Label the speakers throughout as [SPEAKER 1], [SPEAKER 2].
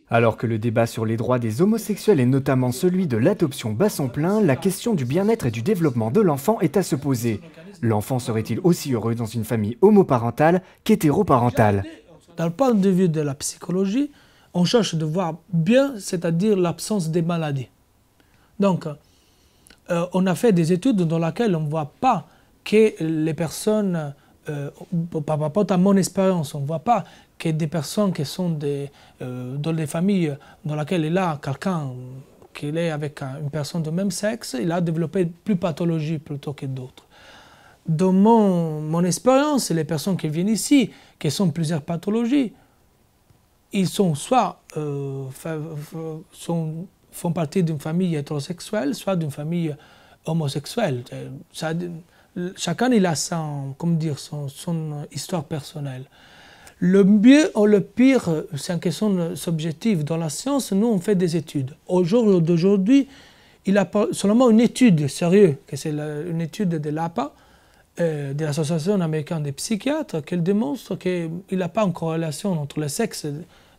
[SPEAKER 1] Alors que le débat sur les droits des homosexuels et notamment celui de l'adoption bat son plein, la question du bien-être et du développement de l'enfant est à se poser. L'enfant serait-il aussi heureux dans une famille homoparentale qu'hétéroparentale?
[SPEAKER 2] Dans le point de vue de la psychologie, on cherche de voir bien, c'est-à-dire l'absence des maladies. Donc, on a fait des études dans lesquelles on ne voit pas que les personnes, par rapport à mon expérience, on ne voit pas que des personnes qui sont dans des familles dans lesquelles il y a quelqu'un qui est avec une personne de même sexe, il a développé plus de pathologies plutôt que d'autres. Dans mon expérience, les personnes qui viennent ici, qui sont plusieurs pathologies, ils sont soit font partie d'une famille hétérosexuelle, soit d'une famille homosexuelle. Chacun il a son histoire personnelle. Le mieux ou le pire, c'est une question subjective. Dans la science, nous, on fait des études. Au jour d'aujourd'hui, il y a seulement une étude sérieuse, que c'est une étude de l'APA, de l'Association américaine des psychiatres, qui démontre qu'il n'y a pas une corrélation entre le sexe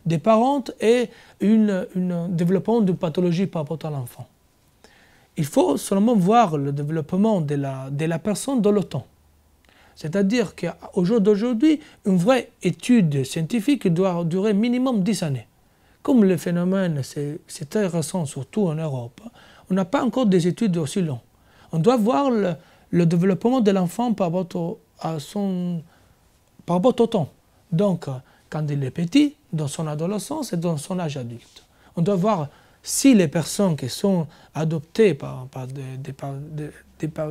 [SPEAKER 2] des parents et un développement de pathologie par rapport à l'enfant. Il faut seulement voir le développement de la personne dans le temps. C'est-à-dire qu'au jour d'aujourd'hui, une vraie étude scientifique doit durer minimum 10 années. Comme le phénomène, c'est très récent, surtout en Europe, on n'a pas encore des études aussi longues. On doit voir le développement de l'enfant par rapport au temps. Donc, quand il est petit, dans son adolescence et dans son âge adulte. On doit voir si les personnes qui sont adoptées par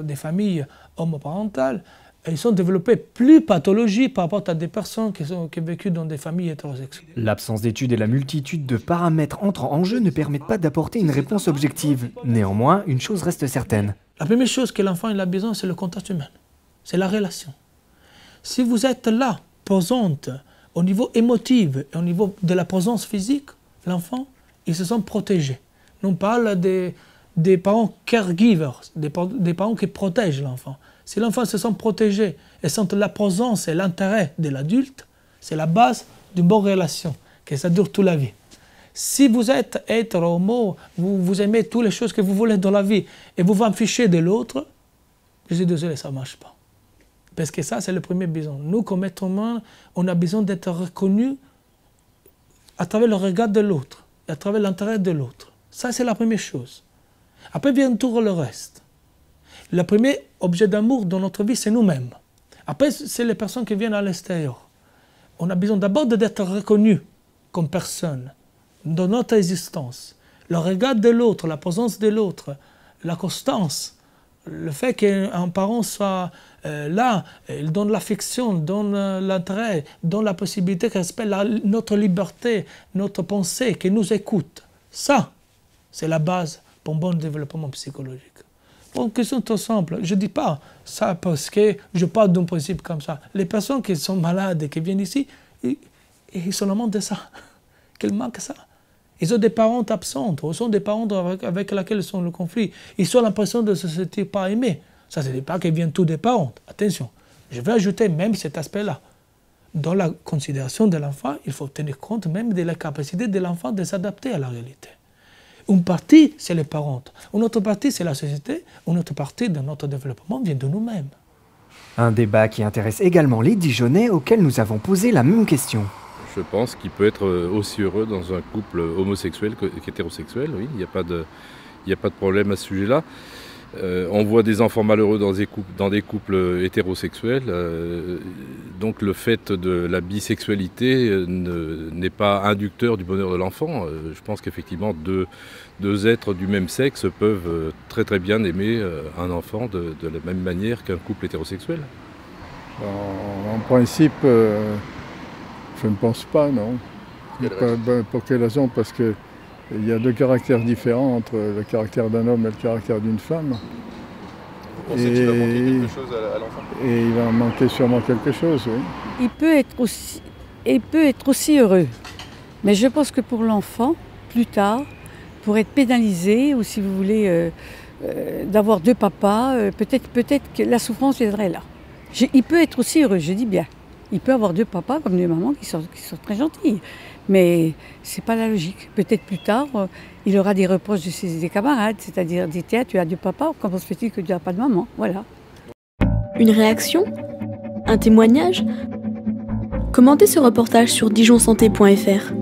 [SPEAKER 2] des familles homoparentales, ils sont développés plus pathologies par rapport à des personnes qui ont vécu dans des familles hétérosexuelles.
[SPEAKER 1] L'absence d'études et la multitude de paramètres entrant en jeu ne permettent pas d'apporter une réponse objective. Néanmoins, une chose reste certaine.
[SPEAKER 2] La première chose que l'enfant a besoin, c'est le contact humain. C'est la relation. Si vous êtes là, présente, au niveau émotif et au niveau de la présence physique, l'enfant, il se sent protégé. On parle des parents caregivers, des parents qui protègent l'enfant. Si l'enfant se sent protégé et sent la présence et l'intérêt de l'adulte, c'est la base d'une bonne relation, que ça dure toute la vie. Si vous êtes hétéro, homo, vous aimez toutes les choses que vous voulez dans la vie et vous vous fichez de l'autre, je suis désolé, ça ne marche pas. Parce que ça, c'est le premier besoin. Nous, comme êtres humains, on a besoin d'être reconnus à travers le regard de l'autre, à travers l'intérêt de l'autre. Ça, c'est la première chose. Après vient tout le reste. Le premier objet d'amour dans notre vie, c'est nous-mêmes. Après, c'est les personnes qui viennent à l'extérieur. On a besoin d'abord d'être reconnus comme personne dans notre existence. Le regard de l'autre, la présence de l'autre, la constance, le fait qu'un parent soit là, il donne l'affection, donne l'intérêt, donne la possibilité qu'il respecte notre liberté, notre pensée, qu'il nous écoute. Ça, c'est la base pour un bon développement psychologique. Pour une question tout simple, je ne dis pas ça parce que je parle d'un principe comme ça. Les personnes qui sont malades et qui viennent ici, ils se lamentent de ça, qu'ils manquent ça. Ils ont des parents absents, ou sont des parents avec lesquels ils sont le conflit. Ils ont l'impression de ne se sentir pas aimés. Ça, ce n'est pas qu'ils viennent tous des parents. Attention, je vais ajouter même cet aspect-là. Dans la considération de l'enfant, il faut tenir compte même de la capacité de l'enfant de s'adapter à la réalité. Une partie, c'est les parents. Une autre partie, c'est la société. Une autre partie de notre développement vient de nous-mêmes.
[SPEAKER 1] Un débat qui intéresse également les Dijonais auxquels nous avons posé la même question.
[SPEAKER 3] Je pense qu'il peut être aussi heureux dans un couple homosexuel qu'hétérosexuel, oui, il n'y a pas de problème à ce sujet-là. On voit des enfants malheureux dans des couples hétérosexuels, donc le fait de la bisexualité n'est pas inducteur du bonheur de l'enfant. Je pense qu'effectivement deux êtres du même sexe peuvent très très bien aimer un enfant de la même manière qu'un couple hétérosexuel.
[SPEAKER 4] En principe, je ne pense pas, non. Pour quelle raison? Parce qu'il y a deux caractères différents entre le caractère d'un homme et le caractère d'une femme.
[SPEAKER 3] Vous pensez qu'il va manquer quelque chose à l'enfant?
[SPEAKER 4] Et il va manquer sûrement quelque chose, oui.
[SPEAKER 5] Il peut être aussi heureux. Mais je pense que pour l'enfant, plus tard, pour être pénalisé, ou si vous voulez, d'avoir deux papas, peut-être que la souffrance viendrait là. Il peut être aussi heureux, je dis bien. Il peut avoir deux papas comme deux mamans qui sont très gentilles. Mais c'est pas la logique. Peut-être plus tard, il aura des reproches de ses camarades, c'est-à-dire dire tiens, tu as deux papas, comment se fait-il que tu n'as pas de maman? Voilà.
[SPEAKER 6] Une réaction? Un témoignage? Commentez ce reportage sur dijonsanté.fr.